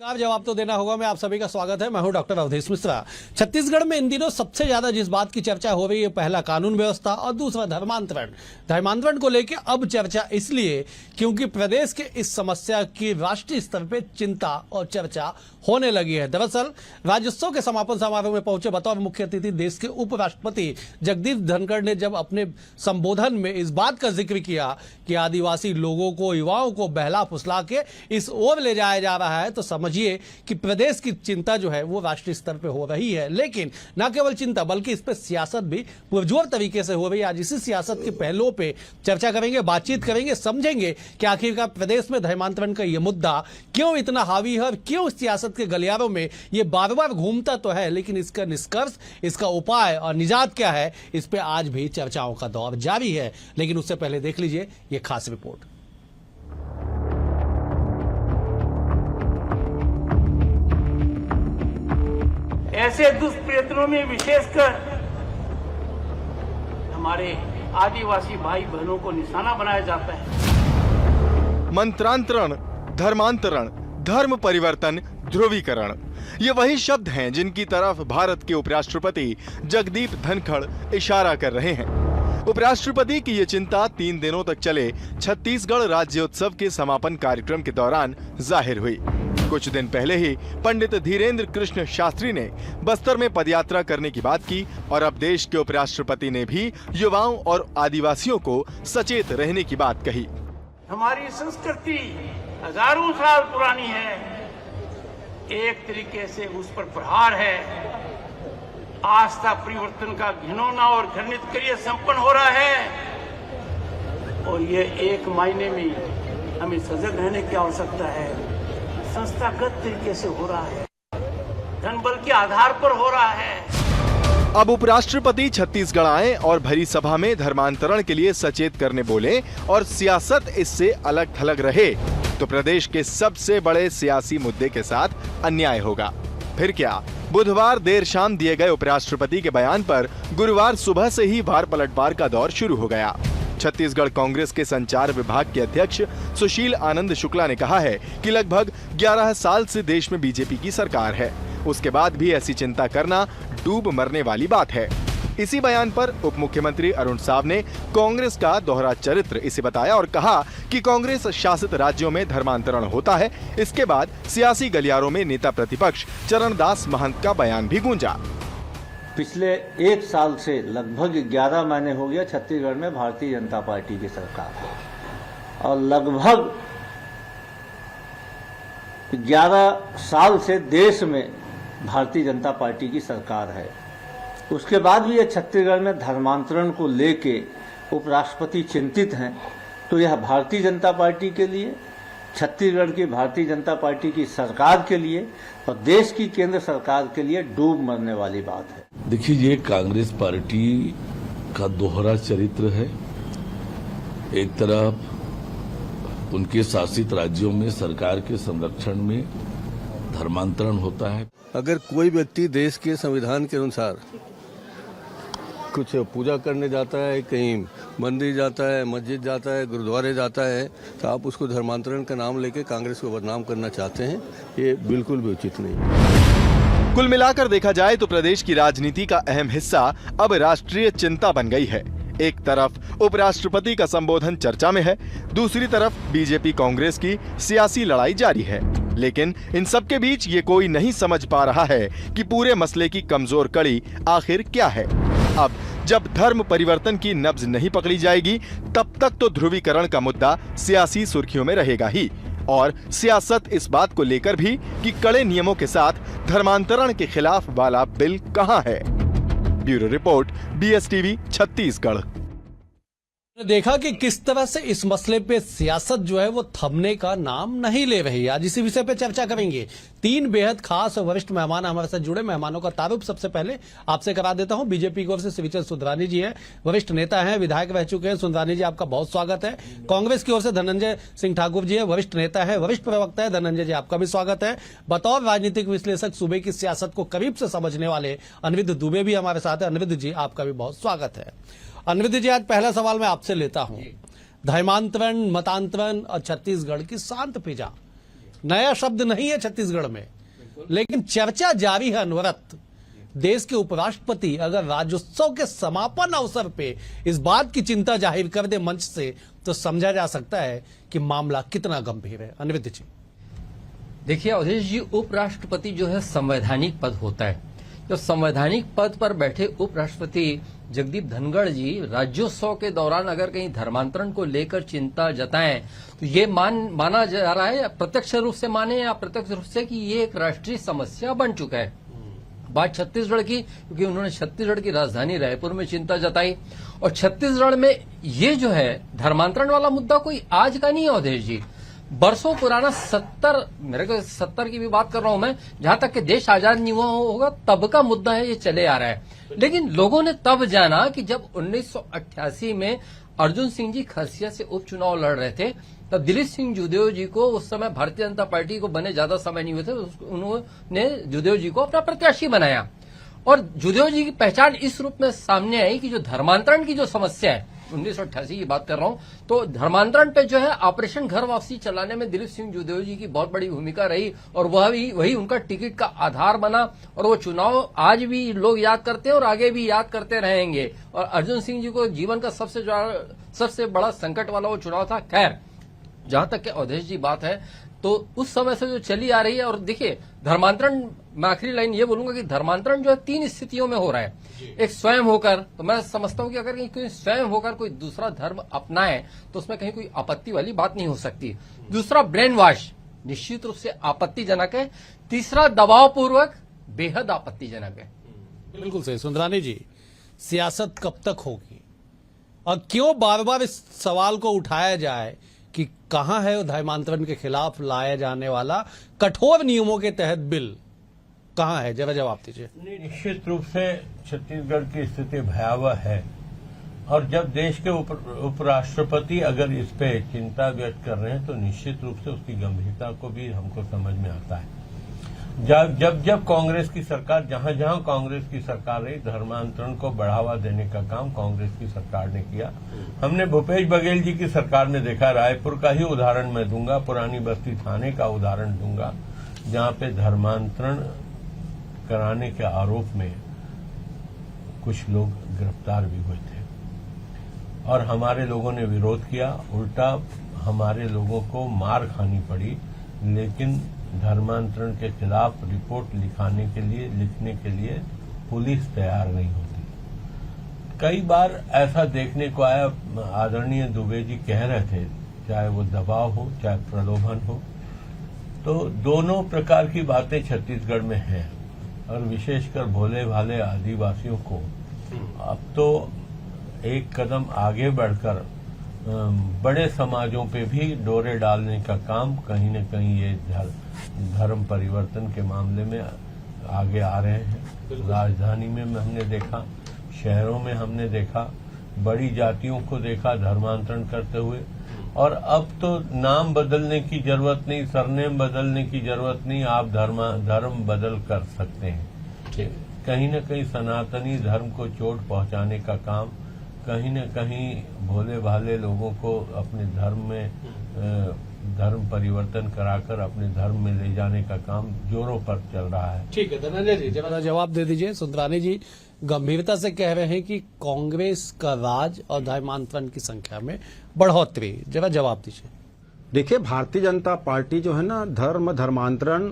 आप जवाब तो देना होगा। मैं आप सभी का स्वागत है। मैं हूं डॉक्टर अवधेश मिश्रा। छत्तीसगढ़ में इन दिनों सबसे ज्यादा जिस बात की चर्चा हो रही है, पहला कानून व्यवस्था और दूसरा धर्मांतरण। धर्मांतरण को लेकर अब चर्चा इसलिए क्योंकि प्रदेश के इस समस्या की राष्ट्रीय स्तर पर चिंता और चर्चा होने लगी है। दरअसल राज्योत्सव के समापन समारोह में पहुंचे बतौर मुख्य अतिथि देश के उपराष्ट्रपति जगदीप धनखड़ ने जब अपने संबोधन में इस बात का जिक्र किया कि आदिवासी लोगों को, युवाओं को बहला फुसला के इस ओर ले जाया जा रहा है, तो समझिए कि प्रदेश की चिंता जो है वो राष्ट्रीय स्तर पे हो रही है। लेकिन न केवल चिंता बल्कि इस पे सियासत भी पुरजोर तरीके से हो रही है। आज इसी सियासत के पहलुओं पे चर्चा करेंगे, बातचीत करेंगे, समझेंगे कि आखिरकार प्रदेश में धर्मांतरण का ये मुद्दा क्यों इतना हावी है और क्यों सियासत के गलियारों में ये बार बार घूमता तो है, लेकिन इसका निष्कर्ष, इसका उपाय और निजात क्या है, इस पे आज भी चर्चाओं का दौर जारी है। लेकिन उससे पहले देख लीजिए ये खास रिपोर्ट। ऐसे दुष्प्रयत्नों में विशेषकर हमारे आदिवासी भाई बहनों को निशाना बनाया जाता है। मंत्रांतरण, धर्मांतरण, धर्म परिवर्तन, ध्रुवीकरण, ये वही शब्द हैं जिनकी तरफ भारत के उपराष्ट्रपति जगदीप धनखड़ इशारा कर रहे हैं। उपराष्ट्रपति की ये चिंता 3 दिनों तक चले छत्तीसगढ़ राज्योत्सव के समापन कार्यक्रम के दौरान जाहिर हुई। कुछ दिन पहले ही पंडित धीरेन्द्र कृष्ण शास्त्री ने बस्तर में पदयात्रा करने की बात की और अब देश के उपराष्ट्रपति ने भी युवाओं और आदिवासियों को सचेत रहने की बात कही। हमारी संस्कृति हजारों साल पुरानी है, एक तरीके से उस पर प्रहार है। आस्था परिवर्तन का घिनौना और घृणित क्रिया संपन्न हो रहा है और ये एक मायने में हमें सजग रहने की आवश्यकता है। संस्थागत तरीके से हो रहा है, धन बल के आधार पर हो रहा है। अब उपराष्ट्रपति छत्तीसगढ़ आए और भरी सभा में धर्मांतरण के लिए सचेत करने बोले और सियासत इससे अलग थलग रहे तो प्रदेश के सबसे बड़े सियासी मुद्दे के साथ अन्याय होगा। फिर क्या, बुधवार देर शाम दिए गए उपराष्ट्रपति के बयान पर गुरुवार सुबह से ही वार पलटवार का दौर शुरू हो गया। छत्तीसगढ़ कांग्रेस के संचार विभाग के अध्यक्ष सुशील आनंद शुक्ला ने कहा है कि लगभग 11 साल से देश में बीजेपी की सरकार है, उसके बाद भी ऐसी चिंता करना डूब मरने वाली बात है। इसी बयान पर उप मुख्यमंत्री अरुण साव ने कांग्रेस का दोहरा चरित्र इसे बताया और कहा कि कांग्रेस शासित राज्यों में धर्मांतरण होता है। इसके बाद सियासी गलियारों में नेता प्रतिपक्ष चरणदास महंत का बयान भी गूंजा। पिछले 1 साल से लगभग 11 महीने हो गया छत्तीसगढ़ में भारतीय जनता पार्टी की सरकार है और लगभग 11 साल से देश में भारतीय जनता पार्टी की सरकार है। उसके बाद भी ये छत्तीसगढ़ में धर्मांतरण को लेके उपराष्ट्रपति चिंतित हैं, तो यह भारतीय जनता पार्टी के लिए, छत्तीसगढ़ की भारतीय जनता पार्टी की सरकार के लिए और देश की केंद्र सरकार के लिए डूब मरने वाली बात है। देखिए, ये कांग्रेस पार्टी का दोहरा चरित्र है। एक तरफ उनके शासित राज्यों में सरकार के संरक्षण में धर्मांतरण होता है। अगर कोई व्यक्ति देश के संविधान के अनुसार कुछ पूजा करने जाता है, कहीं मंदिर जाता है, मस्जिद जाता है, गुरुद्वारे जाता है, तो आप उसको धर्मांतरण का नाम लेके कांग्रेस को बदनाम करना चाहते हैं, ये बिल्कुल भी उचित नहीं। कुल मिलाकर देखा जाए तो प्रदेश की राजनीति का अहम हिस्सा अब राष्ट्रीय चिंता बन गई है। एक तरफ उपराष्ट्रपति का संबोधन चर्चा में है, दूसरी तरफ बीजेपी कांग्रेस की सियासी लड़ाई जारी है। लेकिन इन सब के बीच ये कोई नहीं समझ पा रहा है कि पूरे मसले की कमजोर कड़ी आखिर क्या है। अब जब धर्म परिवर्तन की नब्ज नहीं पकड़ी जाएगी, तब तक तो ध्रुवीकरण का मुद्दा सियासी सुर्खियों में रहेगा ही, और सियासत इस बात को लेकर भी कि कड़े नियमों के साथ धर्मांतरण के खिलाफ वाला बिल कहां है। Bureau report, BSTV Chhattisgarh. देखा कि किस तरह से इस मसले पे सियासत जो है वो थमने का नाम नहीं ले रही है। आज इसी विषय पे चर्चा करेंगे। 3 बेहद खास और वरिष्ठ मेहमान हमारे साथ जुड़े। मेहमानों का तारुफ सबसे पहले आपसे करा देता हूं। बीजेपी की ओर से शिवचंद्र सुंदरानी जी हैं, वरिष्ठ नेता हैं, विधायक रह चुके हैं। सुंदरानी जी, आपका बहुत स्वागत है। कांग्रेस की ओर से धनंजय सिंह ठाकुर जी है, वरिष्ठ नेता है, वरिष्ठ प्रवक्ता है। धनंजय जी, आपका भी स्वागत है। बतौर राजनीतिक विश्लेषक, सूबे की सियासत को करीब से समझने वाले अनिरुद्ध दुबे भी हमारे साथ है। अनिरुद्ध जी, आपका भी बहुत स्वागत है। अनिरुद्ध जी, आज पहला सवाल मैं आपसे लेता हूं। धर्मांतरण, मतांतरण और छत्तीसगढ़ की शांत फिजा, नया शब्द नहीं है छत्तीसगढ़ में, लेकिन चर्चा जारी है अनवरत। देश के उपराष्ट्रपति अगर राज्योत्सव के समापन अवसर पे इस बात की चिंता जाहिर कर दे मंच से, तो समझा जा सकता है कि मामला कितना गंभीर है। अनिरुद्ध जी, देखिए अवधेश जी, उपराष्ट्रपति जो है संवैधानिक पद होता है। जो संवैधानिक पद पर बैठे उपराष्ट्रपति जगदीप धनखड़ जी राज्योत्सव के दौरान अगर कहीं धर्मांतरण को लेकर चिंता जताएं, तो ये माना जा रहा है, प्रत्यक्ष रूप से माने या अप्रत्यक्ष रूप से, कि ये एक राष्ट्रीय समस्या बन चुका है। बात छत्तीसगढ़ की, क्योंकि उन्होंने छत्तीसगढ़ की राजधानी रायपुर में चिंता जताई, और छत्तीसगढ़ में ये जो है धर्मांतरण वाला मुद्दा कोई आज का नहीं है अवधेश जी, बरसों पुराना 70 की भी बात कर रहा हूं मैं, जहां तक कि देश आजाद नहीं हुआ होगा तब का मुद्दा है, ये चले आ रहा है। लेकिन लोगों ने तब जाना कि जब 1988 में अर्जुन सिंह जी खरसिया से उपचुनाव लड़ रहे थे, तब दिलीप सिंह जूदेव जी को, उस समय भारतीय जनता पार्टी को बने ज्यादा समय नहीं हुए थे, उन्होंने जूदेव जी को अपना प्रत्याशी बनाया। और जूदेव जी की पहचान इस रूप में सामने आई कि जो धर्मांतरण की जो समस्या है, 1988 की बात कर रहा हूं, तो धर्मांतरण पे जो है ऑपरेशन घर वापसी चलाने में दिलीप सिंह जूदेव जी की बहुत बड़ी भूमिका रही, और वही उनका टिकट का आधार बना, और वो चुनाव आज भी लोग याद करते हैं और आगे भी याद करते रहेंगे। और अर्जुन सिंह जी को जीवन का सबसे बड़ा संकट वाला वो चुनाव था। खैर, जहां तक के अवधेश जी बात है, तो उस समय से जो चली आ रही है, और देखिए धर्मांतरण, मैं आखिरी लाइन ये बोलूंगा कि धर्मांतरण जो है 3 स्थितियों में हो रहा है। एक स्वयं होकर, तो मैं समझता हूं कि अगर कोई स्वयं होकर कोई दूसरा धर्म अपनाए तो उसमें कहीं कोई आपत्ति वाली बात नहीं हो सकती। दूसरा ब्रेन वॉश, निश्चित रूप से आपत्तिजनक है। तीसरा दबाव पूर्वक, बेहद आपत्तिजनक है। बिल्कुल सही। सुंदरानी जी, सियासत कब तक होगी और क्यों बार बार इस सवाल को उठाया जाए कि कहां है धर्मांतरण के खिलाफ लाया जाने वाला कठोर नियमों के तहत बिल, कहां है? जरा जवाब दीजिए। निश्चित रूप से छत्तीसगढ़ की स्थिति भयावह है, और जब देश के उपराष्ट्रपति अगर इस पे चिंता व्यक्त कर रहे हैं, तो निश्चित रूप से उसकी गंभीरता को भी हमको समझ में आता है। जब कांग्रेस की सरकार, जहां कांग्रेस की सरकार रही, धर्मांतरण को बढ़ावा देने का काम कांग्रेस की सरकार ने किया। हमने भूपेश बघेल जी की सरकार में देखा, रायपुर का ही उदाहरण मैं दूंगा, पुरानी बस्ती थाने का उदाहरण दूंगा, जहां पे धर्मांतरण कराने के आरोप में कुछ लोग गिरफ्तार भी हुए थे, और हमारे लोगों ने विरोध किया। उल्टा हमारे लोगों को मार खानी पड़ी, लेकिन धर्मांतरण के खिलाफ रिपोर्ट लिखने के लिए पुलिस तैयार नहीं होती। कई बार ऐसा देखने को आया, आदरणीय दुबे जी कह रहे थे, चाहे वो दबाव हो चाहे प्रलोभन हो, तो दोनों प्रकार की बातें छत्तीसगढ़ में हैं, और विशेषकर भोले भाले आदिवासियों को अब तो एक कदम आगे बढ़कर बड़े समाजों पे भी डोरे डालने का काम कहीं न कहीं ये धर्म परिवर्तन के मामले में आगे आ रहे हैं। राजधानी में हमने देखा, शहरों में हमने देखा, बड़ी जातियों को देखा धर्मांतरण करते हुए। और अब तो नाम बदलने की जरूरत नहीं, सरनेम बदलने की जरूरत नहीं, आप धर्म बदल कर सकते हैं। कहीं न कहीं सनातनी धर्म को चोट पहुंचाने का काम, कहीं न कहीं भोले भाले लोगों को अपने धर्म में धर्म परिवर्तन कराकर अपने धर्म में ले जाने का काम जोरों पर चल रहा है। ठीक है, धनंजय जी जरा जवाब दे दीजिए। सुंदरानी जी गंभीरता से कह रहे हैं कि कांग्रेस का राज और धर्मांतरण की संख्या में बढ़ोतरी, जरा जवाब दीजिए। देखिए, भारतीय जनता पार्टी जो है ना, धर्मांतरण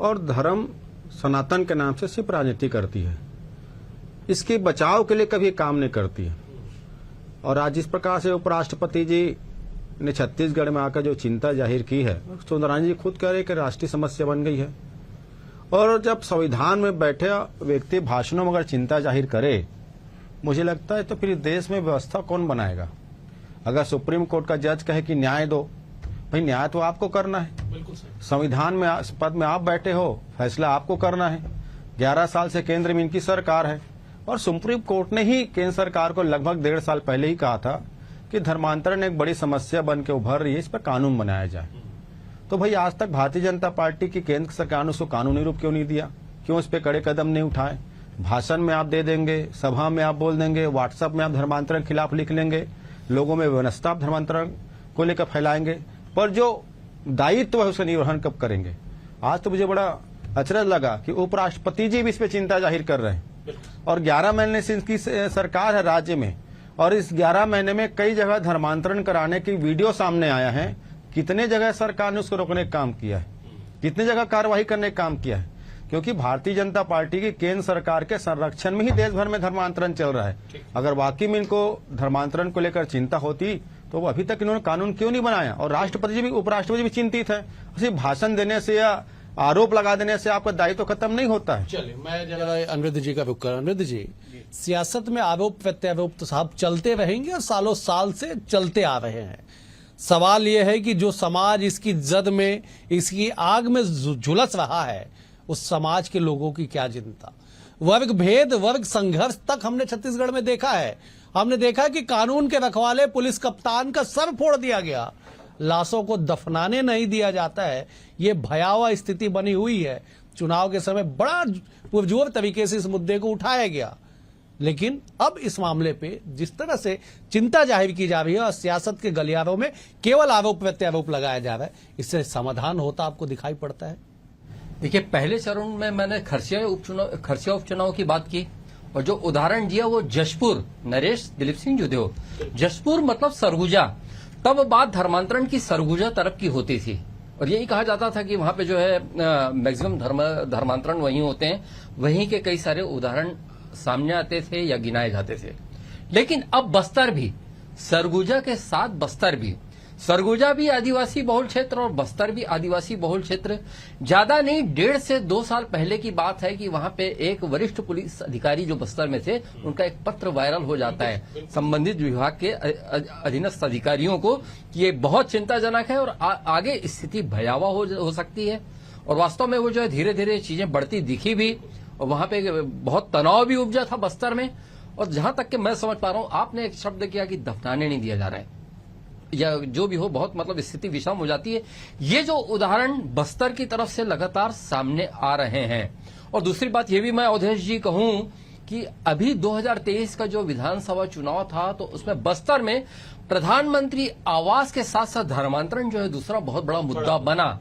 और धर्म सनातन के नाम से सिर्फ राजनीति करती है, इसके बचाव के लिए कभी काम नहीं करती है। और आज जिस प्रकार से उपराष्ट्रपति जी ने छत्तीसगढ़ में आकर जो चिंता जाहिर की है, सुंदरानी जी खुद कह रहे कि राष्ट्रीय समस्या बन गई है। और जब संविधान में बैठे व्यक्ति भाषणों में अगर चिंता जाहिर करे, मुझे लगता है तो फिर देश में व्यवस्था कौन बनाएगा। अगर सुप्रीम कोर्ट का जज कहे कि न्याय दो, भाई न्याय तो आपको करना है, संविधान में पद में आप बैठे हो, फैसला आपको करना है। 11 साल से केंद्र में इनकी सरकार है, और सुप्रीम कोर्ट ने ही केंद्र सरकार को लगभग 1.5 साल पहले ही कहा था कि धर्मांतरण एक बड़ी समस्या बन के उभर रही है, इस पर कानून बनाया जाए। तो भाई आज तक भारतीय जनता पार्टी की केंद्र सरकार ने उसको कानूनी रूप क्यों नहीं दिया? क्यों इस पे कड़े कदम नहीं उठाए? भाषण में आप दे देंगे, सभा में आप बोल देंगे, व्हाट्सएप में आप धर्मांतरण के खिलाफ लिख लेंगे, लोगों में व्यवस्था धर्मांतरण को लेकर फैलाएंगे, पर जो दायित्व है उसका निर्वहन कब करेंगे। आज तो मुझे बड़ा अचरज लगा कि उपराष्ट्रपति जी भी इस पे चिंता जाहिर कर रहे हैं और 11 महीने से इनकी सरकार है राज्य में, और इस 11 महीने में कई जगह धर्मांतरण कराने की वीडियो सामने आया है। कितने जगह सरकार ने उसको रोकने का काम किया है, कितने जगह कार्रवाई करने का काम किया है, क्योंकि भारतीय जनता पार्टी की केंद्र सरकार के संरक्षण में ही देश भर में धर्मांतरण चल रहा है। अगर वाकई में इनको धर्मांतरण को लेकर चिंता होती तो वो अभी तक इन्होंने कानून क्यों नहीं बनाया। और राष्ट्रपति जी भी, उपराष्ट्रपति भी चिंतित है। सिर्फ भाषण देने से या आरोप लगा देने से आपका दायित्व खत्म नहीं होता है। चलिए मैं जरा अनिरुद्ध जी का रुख कर। अनिरुद्ध जी, सियासत में आरोप प्रत्यारोप तो साहब चलते रहेंगे और सालों साल से चलते आ रहे हैं। सवाल यह है कि जो समाज इसकी जद में, इसकी आग में झुलस रहा है, उस समाज के लोगों की क्या चिंता। वर्ग भेद, वर्ग संघर्ष तक हमने छत्तीसगढ़ में देखा है। हमने देखा कि कानून के रखवाले पुलिस कप्तान का सर फोड़ दिया गया, लाशों को दफनाने नहीं दिया जाता है। ये भयावह स्थिति बनी हुई है। चुनाव के समय बड़ा पुरजोर तरीके से इस मुद्दे को उठाया गया, लेकिन अब इस मामले पे जिस तरह से चिंता जाहिर की जा रही है और सियासत के गलियारों में केवल आरोप प्रत्यारोप लगाया जा रहा है, इससे समाधान होता आपको दिखाई पड़ता है? देखिए, पहले चरण में मैंने खरसिया उपचुनाव की बात की और जो उदाहरण दिया वो जशपुर, नरेश दिलीप सिंह जुदेव, जशपुर मतलब सरगुजा। तब बात धर्मांतरण की सरगुजा तरफ की होती थी और यही कहा जाता था कि वहां पे जो है मैक्सिमम धर्मांतरण वहीं होते हैं। वहीं के कई सारे उदाहरण सामने आते थे या गिनाए जाते थे। लेकिन अब बस्तर भी, सरगुजा के साथ बस्तर भी, सरगुजा भी आदिवासी बहुल क्षेत्र और बस्तर भी आदिवासी बहुल क्षेत्र। ज्यादा नहीं, 1.5 से 2 साल पहले की बात है कि वहां पे एक वरिष्ठ पुलिस अधिकारी जो बस्तर में थे, उनका एक पत्र वायरल हो जाता है संबंधित विभाग के अधीनस्थ अधिकारियों को कि ये बहुत चिंताजनक है और आगे स्थिति भयावह हो सकती है। और वास्तव में वो जो है धीरे धीरे चीजें बढ़ती दिखी भी और वहां पे बहुत तनाव भी उपजा था बस्तर में। और जहां तक कि मैं समझ पा रहा हूं, आपने एक शब्द किया कि दफनाने नहीं दिया जा रहा है या जो भी हो, बहुत मतलब स्थिति विषम हो जाती है। ये जो उदाहरण बस्तर की तरफ से लगातार सामने आ रहे हैं। और दूसरी बात ये भी मैं अवधेश जी कहूं कि अभी 2023 का जो विधानसभा चुनाव था तो उसमें बस्तर में प्रधानमंत्री आवास के साथ साथ धर्मांतरण जो है दूसरा बहुत बड़ा मुद्दा बना।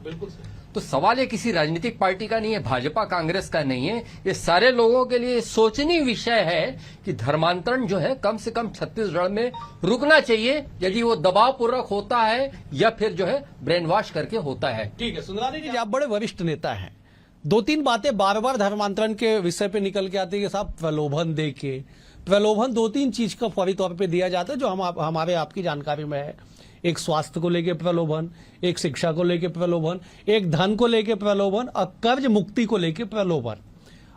तो सवाल ये किसी राजनीतिक पार्टी का नहीं है, भाजपा कांग्रेस का नहीं है, ये सारे लोगों के लिए सोचनीय विषय है कि धर्मांतरण जो है कम से कम छत्तीसगढ़ में रुकना चाहिए, यदि वो दबाव पूर्वक होता है या फिर जो है ब्रेन वॉश करके होता है। ठीक है, सुंदरानी जी, आप बड़े वरिष्ठ नेता हैं, 2-3 बातें बार बार धर्मांतरण के विषय पे निकल के आती है कि साहब प्रलोभन दे के, प्रलोभन 2-3 चीज का फौरी तौर पे दिया जाता है जो हमारे आपकी जानकारी में है। एक स्वास्थ्य को लेके प्रलोभन, एक शिक्षा को लेके प्रलोभन, एक धन को लेके प्रलोभन और कर्ज मुक्ति को लेके प्रलोभन।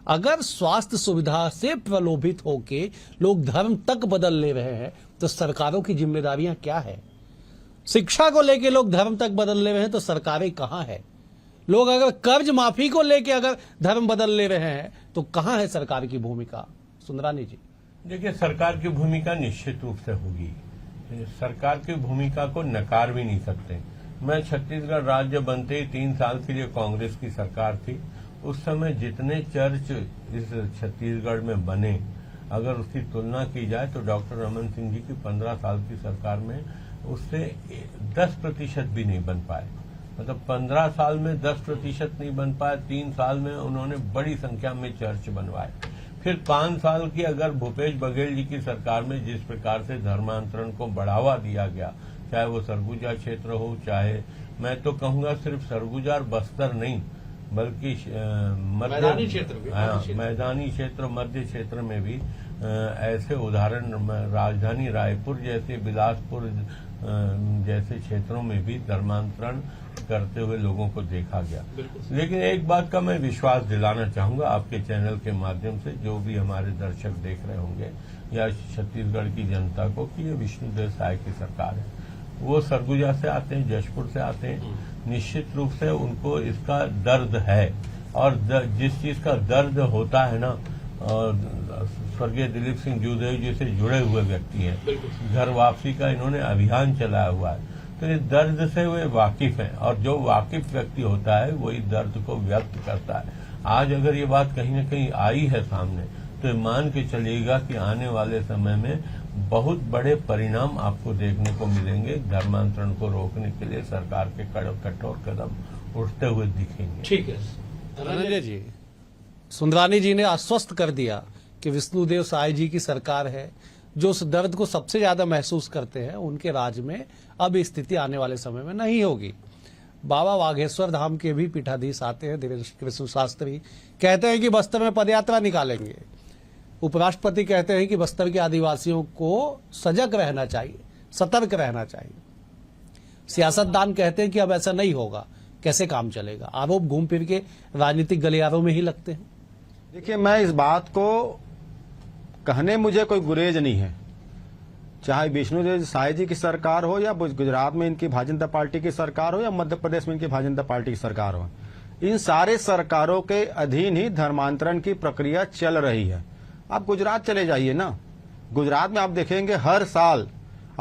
अगर स्वास्थ्य सुविधा से प्रलोभित होके लोग धर्म तक बदल ले रहे हैं तो सरकारों की जिम्मेदारियां क्या है? शिक्षा को लेके लोग धर्म तक बदल ले रहे हैं तो सरकारें कहां है? लोग अगर कर्ज माफी को लेके अगर धर्म बदल ले रहे हैं तो कहां है सरकार की भूमिका? सुंदरानी जी, देखिए, सरकार की भूमिका निश्चित रूप से होगी। सरकार की भूमिका को नकार भी नहीं सकते। मैं छत्तीसगढ़ राज्य बनते ही 3 साल के लिए कांग्रेस की सरकार थी। उस समय जितने चर्च इस छत्तीसगढ़ में बने, अगर उसकी तुलना की जाए तो डॉक्टर रमन सिंह जी की 15 साल की सरकार में उससे 10% भी नहीं बन पाए। मतलब 15 साल में 10% नहीं बन पाए। 3 साल में उन्होंने बड़ी संख्या में चर्च बनवाए। फिर 5 साल की अगर भूपेश बघेल जी की सरकार में जिस प्रकार से धर्मांतरण को बढ़ावा दिया गया, चाहे वो सरगुजा क्षेत्र हो, चाहे मैं तो कहूंगा सिर्फ सरगुजा और बस्तर नहीं बल्कि मैदानी क्षेत्र, मध्य क्षेत्र में भी ऐसे उदाहरण, राजधानी रायपुर जैसे, बिलासपुर जैसे क्षेत्रों में भी धर्मांतरण करते हुए लोगों को देखा गया। लेकिन एक बात का मैं विश्वास दिलाना चाहूंगा आपके चैनल के माध्यम से, जो भी हमारे दर्शक देख रहे होंगे या छत्तीसगढ़ की जनता को, कि ये विष्णुदेव साय की सरकार है। वो सरगुजा से आते हैं, जशपुर से आते हैं, निश्चित रूप से उनको इसका दर्द है। और जिस चीज का दर्द होता है ना, स्वर्गीय दिलीप सिंह जुदेव जी से जुड़े हुए व्यक्ति हैं, घर वापसी का इन्होंने अभियान चलाया हुआ है, तो इस दर्द से वे वाकिफ हैं। और जो वाकिफ व्यक्ति होता है वही दर्द को व्यक्त करता है। आज अगर ये बात कहीं न कहीं आई है सामने, तो तो मान के चलिएगा कि आने वाले समय में बहुत बड़े परिणाम आपको देखने को मिलेंगे। धर्मांतरण को रोकने के लिए सरकार के कठोर कदम उठते हुए दिखेंगे। ठीक है धनंजय जी, सुंदरानी जी ने आश्वस्त कर दिया कि विष्णुदेव साय जी की सरकार है, जो उस दर्द को सबसे ज्यादा महसूस करते हैं। उनके राज में अब स्थिति आने वाले समय में नहीं होगी। बाबा बागेश्वर धाम के भी पीठाधीश आते हैं, देवेंद्र कृष्ण शास्त्री कहते हैं कि बस्तर में पदयात्रा निकालेंगे। उपराष्ट्रपति कहते हैं कि बस्तर के आदिवासियों को सजग रहना चाहिए, सतर्क रहना चाहिए। सियासतदान कहते हैं कि अब ऐसा नहीं होगा। कैसे काम चलेगा? आरोप घूम फिर के राजनीतिक गलियारों में ही लगते हैं। देखिए, मैं इस बात को कहने मुझे कोई गुरेज नहीं है, चाहे विष्णुदेव साय जी की सरकार हो या गुजरात में इनकी भारतीय जनता पार्टी की सरकार हो या मध्य प्रदेश में इनकी भारतीय जनता पार्टी की सरकार हो। इन सारे सरकारों के अधीन ही धर्मांतरण की प्रक्रिया चल रही है। आप गुजरात चले जाइए ना, गुजरात में आप देखेंगे हर साल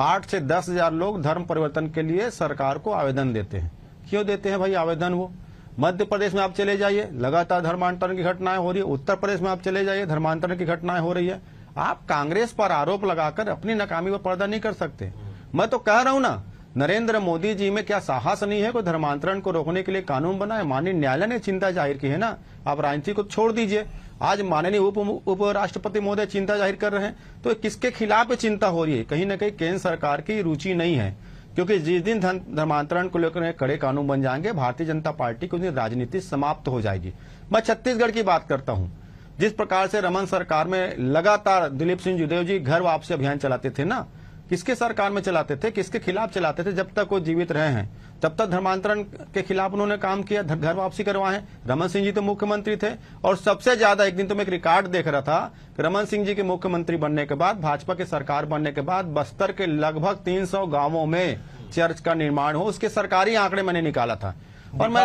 8 से 10 हजार लोग धर्म परिवर्तन के लिए सरकार को आवेदन देते हैं। क्यों देते हैं भाई आवेदन? वो मध्य प्रदेश में आप चले जाइए, लगातार धर्मांतरण की घटनाएं हो रही है। उत्तर प्रदेश में आप चले जाइए, धर्मांतरण की घटनाएं हो रही है। आप कांग्रेस पर आरोप लगाकर अपनी नाकामी पर पर्दा नहीं कर सकते। मैं तो कह रहा हूं ना, नरेंद्र मोदी जी में क्या साहस नहीं है कोई धर्मांतरण को रोकने के लिए कानून बनाए? माननीय न्यायालय ने चिंता जाहिर की है ना, आप राजनीति को छोड़ दीजिए। आज माननीय उपराष्ट्रपति महोदय चिंता जाहिर कर रहे हैं, तो किसके खिलाफ चिंता हो रही है? कहीं न कहीं केंद्र सरकार की रुचि नहीं है, क्योंकि जिस दिन धर्मांतरण को लेकर कड़े कानून बन जाएंगे, भारतीय जनता पार्टी की उस दिन राजनीति समाप्त हो जाएगी। मैं छत्तीसगढ़ की बात करता हूं। जिस प्रकार से रमन सरकार में लगातार दिलीप सिंह जूदेव जी घर वापसी अभियान चलाते थे ना, किसके सरकार में चलाते थे, किसके खिलाफ चलाते थे? जब तक वो जीवित रहे हैं तब तक धर्मांतरण के खिलाफ उन्होंने काम किया, घर वापसी करवाए। रमन सिंह जी तो मुख्यमंत्री थे, और सबसे ज्यादा एक दिन तो मैं एक रिकॉर्ड देख रहा था कि रमन सिंह जी के मुख्यमंत्री बनने के बाद, भाजपा की सरकार बनने के बाद बस्तर के लगभग 300 गांवों में चर्च का निर्माण हो। उसके सरकारी आंकड़े मैंने निकाला था, और मैं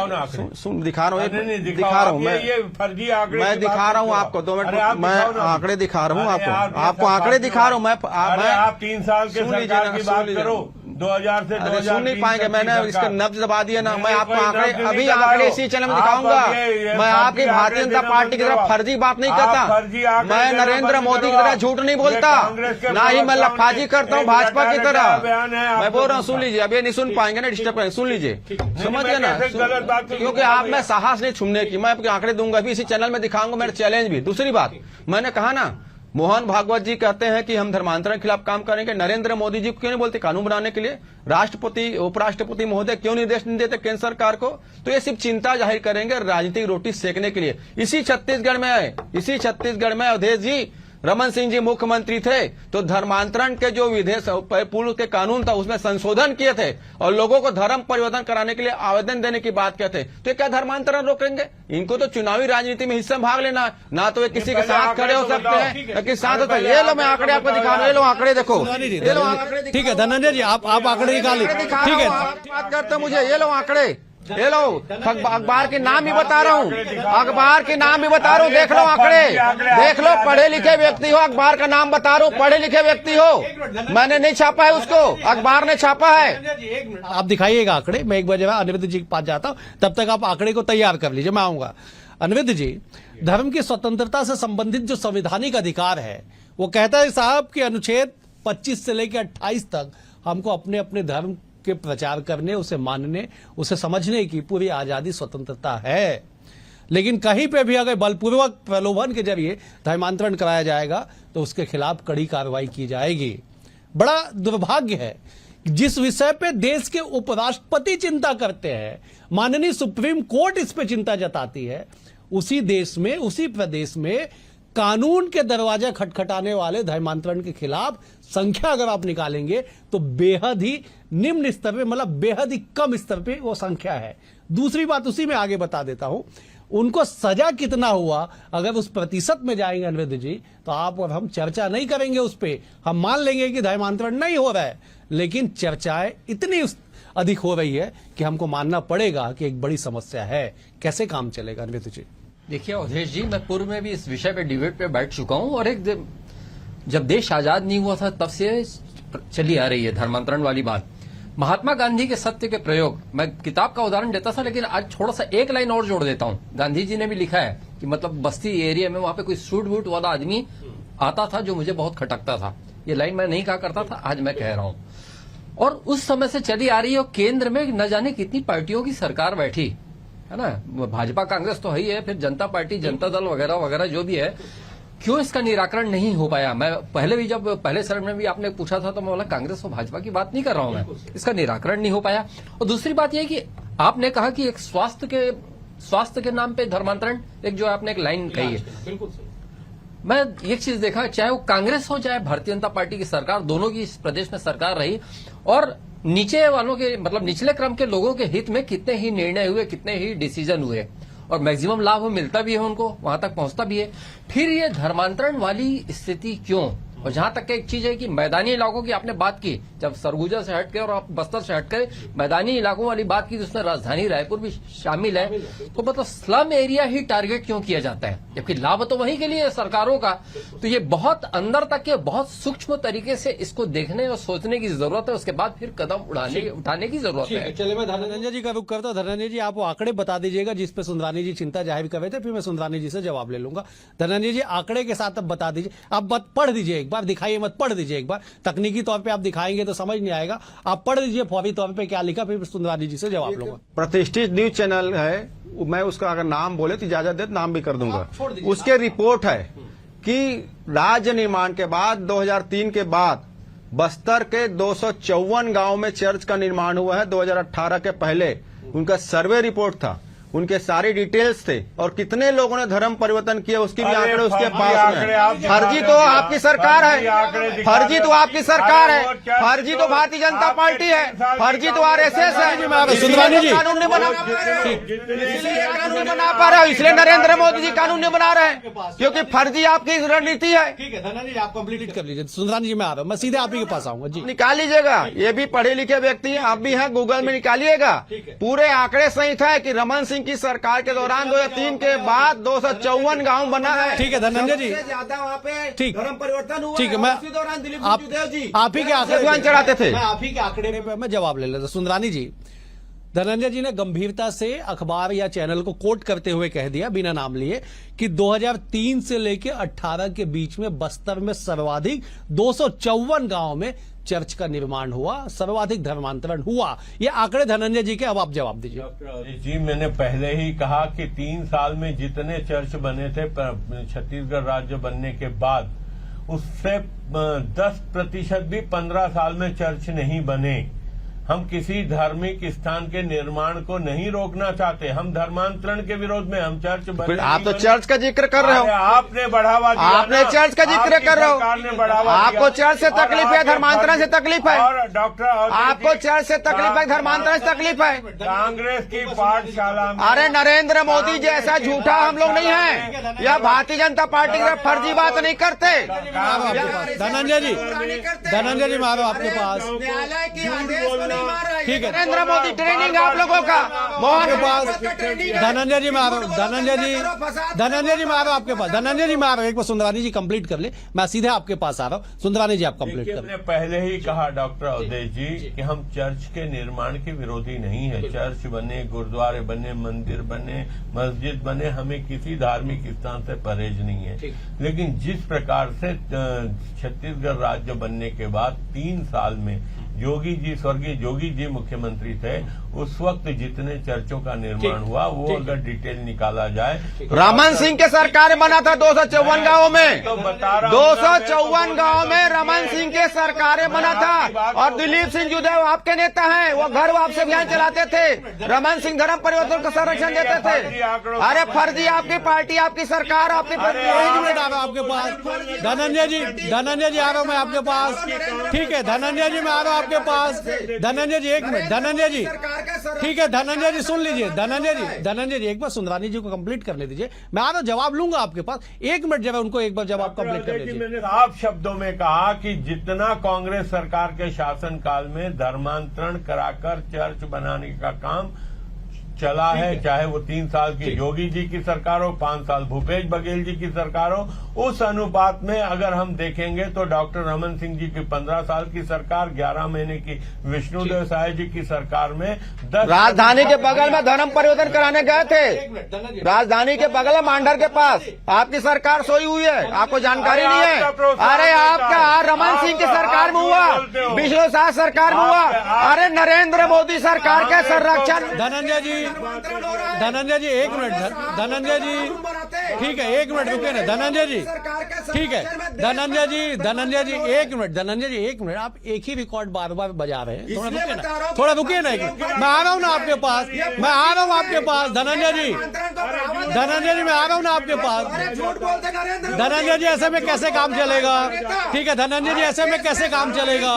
दिखा रहा हूँ, मैं दिखा रहा हूँ आपको। 2 मिनट मैं आंकड़े दिखा रहा हूँ आपको आंकड़े दिखा रहा हूँ मैं। आप 3 साल के सरकार की बात करो, 2000 से 2003 सुन नहीं पाएंगे, मैंने इसके नब्ज दबा दिया ना। मैं आपको आंकड़े अभी आंकड़े इसी चैनल में दिखाऊंगा। मैं आपकी भारतीय जनता पार्टी की तरफ फर्जी बात नहीं करता, मैं नरेंद्र मोदी की तरह झूठ नहीं बोलता, ना ही मैं लफाजी करता हूँ भाजपा की तरह। मैं बोल रहा हूँ, सुन लीजिए, अभी नहीं सुन पाएंगे ना, डिस्टर्ब करेंगे, सुन लीजिए, समझिए ना, क्योंकि आप में साहस नहीं छूने की। मैं आपके आंकड़े दूंगा, अभी इसी चैनल में दिखाऊंगा, मेरा चैलेंज भी। दूसरी बात, मैंने कहा ना, मोहन भागवत जी कहते हैं कि हम धर्मांतरण के खिलाफ काम करेंगे। नरेंद्र मोदी जी क्यों नहीं बोलते कानून बनाने के लिए? राष्ट्रपति उपराष्ट्रपति महोदय क्यों निर्देश नहीं देते केंद्र सरकार को? तो ये सिर्फ चिंता जाहिर करेंगे राजनीतिक रोटी सेकने के लिए। इसी छत्तीसगढ़ में अवधेश जी, रमन सिंह जी मुख्यमंत्री थे तो धर्मांतरण के जो पूर्व के कानून था उसमें संशोधन किए थे, और लोगों को धर्म परिवर्तन कराने के लिए आवेदन देने की बात कहते। तो क्या धर्मांतरण रोकेंगे? इनको तो चुनावी राजनीति में हिस्सा भाग लेना, ना तो ये किसी के साथ खड़े हो सकते हैं, किसी साथ होता है। ये लो, मैं आंकड़े आपको दिखा रहा हूँ, ये लो आंकड़े देखो, ये लो आंकड़े। ठीक है धनंजय जी, आप आंकड़े निकालिए। ठीक है, बात करते मुझे, ये लो आंकड़े, ये लो अखबार के नाम भी बता रहा हूँ, अखबार के नाम भी बता रहा हूँ, देख लो आंकड़े, देख लो। पढ़े लिखे व्यक्ति हो, अखबार का नाम बता रहा हूँ, पढ़े लिखे व्यक्ति हो, मैंने नहीं छापा है उसको, अखबार ने छापा है। आप दिखाइएगा आंकड़े, मैं 1 बजे अनिरुद्ध जी के पास जाता हूँ, तब तक आप आंकड़े को तैयार कर लीजिए, मैं आऊंगा। अनिरुद्ध जी, धर्म की स्वतंत्रता से संबंधित जो संवैधानिक अधिकार है, वो कहता है साहब कि अनुच्छेद 25 से लेकर 28 तक हमको अपने अपने धर्म के प्रचार करने, उसे मानने, उसे समझने की पूरी आजादी, स्वतंत्रता है। लेकिन कहीं पे भी अगर बलपूर्वक प्रलोभन के जरिए धर्मांतरण कराया जाएगा तो उसके खिलाफ कड़ी कार्रवाई की जाएगी। बड़ा दुर्भाग्य है, जिस विषय पे देश के उपराष्ट्रपति चिंता करते हैं, माननीय सुप्रीम कोर्ट इस पे चिंता जताती है, उसी देश में, उसी प्रदेश में कानून के दरवाजा खटखटाने वाले धर्मांतरण के खिलाफ संख्या अगर आप निकालेंगे तो बेहद ही निम्न स्तर पे, मतलब बेहद ही कम स्तर पे वो संख्या है। दूसरी बात उसी में आगे बता देता हूं, उनको सजा कितना हुआ अगर उस प्रतिशत में जाएंगे अनिरुद्ध जी, तो आप और हम चर्चा नहीं करेंगे उस पर। हम मान लेंगे कि धर्मांतरण नहीं हो रहा है, लेकिन चर्चाएं इतनी अधिक हो रही है कि हमको मानना पड़ेगा कि एक बड़ी समस्या है। कैसे काम चलेगा अनिरुद्ध जी? देखिए अवधेश जी, मैं पूर्व में भी इस विषय पे डिबेट पे बैठ चुका हूं, और एक जब देश आजाद नहीं हुआ था तब से चली आ रही है धर्मांतरण वाली बात। महात्मा गांधी के सत्य के प्रयोग, मैं किताब का उदाहरण देता था, लेकिन आज थोड़ा सा एक लाइन और जोड़ देता हूं। गांधी जी ने भी लिखा है कि मतलब बस्ती एरिया में वहां पे कोई सूट बूट वाला आदमी आता था जो मुझे बहुत खटकता था। ये लाइन मैं नहीं कहा करता था, आज मैं कह रहा हूं। और उस समय से चली आ रही है और केंद्र में न जाने कितनी पार्टियों की सरकार बैठी है ना, भाजपा कांग्रेस तो है ही है, फिर जनता पार्टी, जनता दल वगैरह वगैरह जो भी है, क्यों इसका निराकरण नहीं हो पाया? मैं पहले भी जब पहले चरण में भी आपने पूछा था तो मैं बोला कांग्रेस और भाजपा की बात नहीं कर रहा हूं मैं, इसका निराकरण नहीं हो पाया। और दूसरी बात यह कि आपने कहा कि एक स्वास्थ्य के नाम पे धर्मांतरण, एक जो आपने एक लाइन कही है, मैं एक चीज देखा, चाहे वो कांग्रेस हो चाहे भारतीय जनता पार्टी की सरकार, दोनों की इस प्रदेश में सरकार रही, और नीचे वालों के मतलब निचले क्रम के लोगों के हित में कितने ही निर्णय हुए, कितने ही डिसीजन हुए, और मैक्सिमम लाभ मिलता भी है उनको, वहां तक पहुंचता भी है। फिर ये धर्मांतरण वाली स्थिति क्यों? और जहां तक एक चीज है कि मैदानी इलाकों की आपने बात की, जब सरगुजा से हटके और आप बस्तर से हटकर मैदानी इलाकों वाली बात की, जिसमें राजधानी रायपुर भी शामिल है, तो मतलब स्लम एरिया ही टारगेट क्यों किया जाता है, जबकि लाभ तो वहीं के लिए है सरकारों का। तो ये बहुत अंदर तक के बहुत सूक्ष्म तरीके से इसको देखने और सोचने की जरूरत है, उसके बाद फिर कदम उठाने की जरूरत है। चलिए मैं धनंजय जी का रुख करता हूं। धनंजय जी, आप वो आंकड़े बता दीजिएगा जिस पे सुंदरानी जी चिंता जाहिर कर रहे थे, फिर मैं सुंदरानी जी से जवाब ले लूंगा। धनंजय जी, आंकड़े के साथ अब बता दीजिए, आप पढ़ दीजिए एक बार, दिखाइए मत, पढ़ दीजिए एक बार। तकनीकी तौर पे आप दिखाएंगे तो समझ नहीं आएगा, आप पढ़ दीजिए फौरी तौर पे क्या लिखा, फिर सुंदरानी जी से जवाब लूंगा। प्रतिष्ठित न्यूज चैनल है, मैं उसका अगर नाम बोले तो इजाजत दे, नाम भी कर दूंगा। उसके रिपोर्ट है कि राज्य निर्माण के बाद 2003 के बाद बस्तर के 254 गांव में चर्च का निर्माण हुआ है। 2018 के पहले उनका सर्वे रिपोर्ट था, उनके सारी डिटेल्स थे, और कितने लोगों ने धर्म परिवर्तन किया उसकी भी आंकड़े उसके पास में। फर्जी तो आपकी सरकार है, फर्जी तो आपकी सरकार है, फर्जी तो भारतीय जनता पार्टी है, फर्जी तो आरएसएस है। सुंदरानी जी, कानून नहीं बना पा रहे, इसलिए नरेंद्र मोदी जी कानून नहीं बना रहे हैं, क्योंकि फर्जी आपकी रणनीति है। ठीक है धनंजय जी, आप कंप्लीट कर लीजिए। सुंदरानी जी, मैं आ रहा हूं, मैं सीधे आप ही के पास आऊंगा जी। निकाल लीजिएगा, ये भी पढ़े लिखे व्यक्ति हैं, आप भी हैं, गूगल में निकालिएगा। पूरे आंकड़े सही था कि रमन सिंह की सरकार के दौरान 2003 के बाद 254 गांव बना है। ठीक है धनंजय जी, ज्यादा वहाँ पे ठीक, धर्म परिवर्तन हुआ। ठीक है, मैं उसी दौरान दिलीप आप जी आप ही के आंकड़े चढ़ाते थे, मैं आप ही के आंकड़े पे मैं जवाब ले लेता। सुंदरानी जी, धनंजय जी ने गंभीरता से अखबार या चैनल को कोट करते हुए कह दिया बिना नाम लिए कि 2003 से लेकर 18 के बीच में बस्तर में सर्वाधिक 254 गांव में चर्च का निर्माण हुआ, सर्वाधिक धर्मांतरण हुआ। ये आंकड़े धनंजय जी के, अब आप जवाब दीजिए। जी, मैंने पहले ही कहा कि 3 साल में जितने चर्च बने थे छत्तीसगढ़ राज्य बनने के बाद, उससे 10% भी 15 साल में चर्च नहीं बने। हम किसी धार्मिक स्थान के निर्माण को नहीं रोकना चाहते, हम धर्मांतरण के विरोध में, हम चर्च बने। आप तो चर्च का जिक्र कर रहे हो, आपने बढ़ावा दिया, आपने चर्च का जिक्र कर रहे हो, आपको चर्च से तकलीफ है, धर्मांतरण से तकलीफ है, और डॉक्टर आपको चर्च से तकलीफ है, धर्मांतरण से तकलीफ है। कांग्रेस की पाठशाला में, अरे नरेंद्र मोदी जैसा झूठा हम लोग नहीं है, या भारतीय जनता पार्टी का फर्जी बात नहीं करते। धनंजय जी, धनंजय जी, मारो आपके पास, न्यायालय की आदेश ठीक है। नरेंद्र मोदी ट्रेनिंग आप लोगों का आपके पास, धनंजय जी मारो, धनंजय जी, धनंजय जी मारो आपके पास, धनंजय जी मारो, एक बार सुंदरानी जी कंप्लीट कर ले, मैं सीधे आपके पास आ रहा हूँ। सुंदरानी जी, आप कंप्लीट कर ले। हमने पहले ही कहा डॉक्टर अवधेश जी कि हम चर्च के निर्माण के विरोधी नहीं है। चर्च बने, गुरुद्वारे बने, मंदिर बने, मस्जिद बने, हमें किसी धार्मिक स्थान से परहेज नहीं है। लेकिन जिस प्रकार से छत्तीसगढ़ राज्य बनने के बाद 3 साल में योगी जी, स्वर्गीय योगी जी मुख्यमंत्री थे, उस वक्त जितने चर्चों का निर्माण हुआ वो अगर डिटेल निकाला जाए, रमन सिंह के सरकार बना था 254 गाँव में, तो बता रहा 254 गाँव में रमन सिंह के सरकारें बना था। और दिलीप सिंह जुदेव आपके नेता हैं, वो घर वापसी अभियान चलाते थे, रमन सिंह धर्म परिवर्तन का संरक्षण देते थे। अरे फर्जी आपकी पार्टी, आपकी सरकार, आपकी आपके पास धनंजय जी, धनंजय जी आ रहा हूं मैं आपके पास, ठीक है धनंजय जी, मैं आ रहा हूं आपके पास। धनंजय जी, एक मिनट, धनंजय जी, ठीक है धनंजय जी, सुन लीजिए। धनंजय जी एक बार सुंदरानी जी को कंप्लीट करने दीजिए, मैं आ रहा जवाब लूंगा आपके पास। 1 मिनट जब उनको एक बार जवाब कंप्लीट कर लीजिए। मैंने साफ शब्दों में कहा कि जितना कांग्रेस सरकार के शासनकाल में धर्मांतरण कराकर चर्च बनाने का काम चला है, चाहे वो 3 साल की योगी जी की सरकार हो, 5 साल भूपेश बघेल जी की सरकार हो, उस अनुपात में अगर हम देखेंगे तो डॉक्टर रमन सिंह जी की 15 साल की सरकार, 11 महीने की विष्णुदेव साय जी की सरकार में 10 राजधानी के बगल में धर्म परिवर्तन कराने गए थे, राजधानी के बगल में मांडर के पास आपकी सरकार सोई हुई है, आपको जानकारी नहीं है। अरे आपका रमन सिंह की सरकार में हुआ, विष्णु साय सरकार में हुआ, अरे नरेंद्र मोदी सरकार के संरक्षण। धनंजय जी एक मिनट, धनंजय जी ठीक है, एक मिनट रुके ना धनंजय जी, ठीक है धनंजय जी एक मिनट, आप एक ही रिकॉर्ड बार बार बजा रहे हैं, थोड़ा रुकिए ना एक मिनट। मैं आ रहा हूँ ना आपके पास, धनंजय जी मैं आ रहा हूँ ना आपके पास। धनंजय जी ऐसे में कैसे काम चलेगा? ठीक है धनंजय जी ऐसे में कैसे काम चलेगा?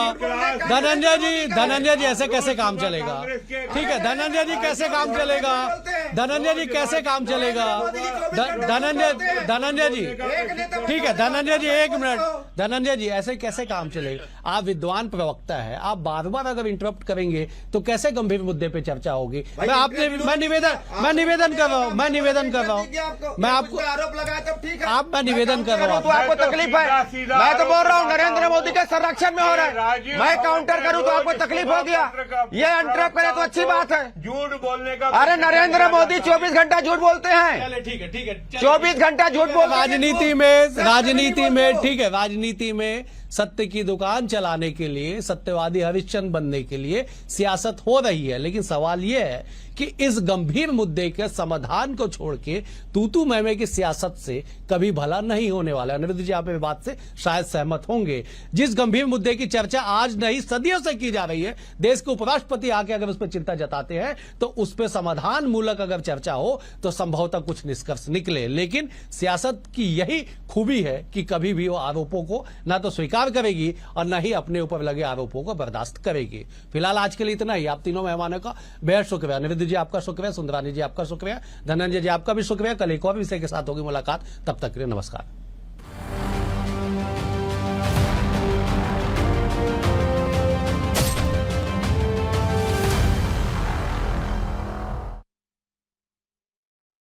धनंजय जी ऐसे कैसे काम चलेगा? ठीक है धनंजय जी कैसे काम चलेगा? धनंजय जी कैसे काम चलेगा? धनंजय जी ठीक है, धनंजय जी एक मिनट, धनंजय जी ऐसे कैसे काम चलेगा? आप विद्वान प्रवक्ता है, आप बार बार अगर इंटरप्ट करेंगे तो कैसे गंभीर मुद्दे पे चर्चा होगी? मैं निवेदन कर रहा हूँ, मैं आपको आरोप लगाया तब ठीक है, मैं निवेदन कर रहा हूँ। तो आपको तकलीफ है? मैं तो बोल रहा हूँ नरेंद्र मोदी के संरक्षण में हो रहा है, मैं काउंटर करूँ तो आपको तकलीफ हो गया? ये इंटरप्ट करे तो अच्छी बात है। झूठ बोलने का, अरे नरेंद्र मोदी 24 घंटा झूठ बोलते हैं, ठीक है 24 घंटा झूठ बोल। राजनीति में ठीक है, राजनीति में सत्य की दुकान चलाने के लिए, सत्यवादी हरिश्चंद्र बनने के लिए सियासत हो रही है, लेकिन सवाल यह है कि इस गंभीर मुद्दे के समाधान को छोड़ के तूतू मैमे की सियासत से कभी भला नहीं होने वाला। अनिरुद्ध जी आप इस बात से शायद सहमत होंगे। जिस गंभीर मुद्दे की चर्चा आज नहीं सदियों से की जा रही है, देश के उपराष्ट्रपति आके अगर उस पर चिंता जताते हैं तो उस पर समाधान मूलक अगर चर्चा हो तो संभवतः कुछ निष्कर्ष निकले। लेकिन सियासत की यही खूबी है कि कभी भी वो आरोपों को ना तो स्वीकार करेगी और न ही अपने ऊपर लगे आरोपों को बर्दाश्त करेगी। फिलहाल आज के लिए इतना ही। आप तीनों मेहमानों का बेहद शुक्रिया। अनिरुद्ध जी आपका शुक्रिया, सुंदरानी जी आपका शुक्रिया, धनंजय जी आपका भी शुक्रिया। कल एक और विषय के साथ होगी मुलाकात, तब तक के लिए नमस्कार।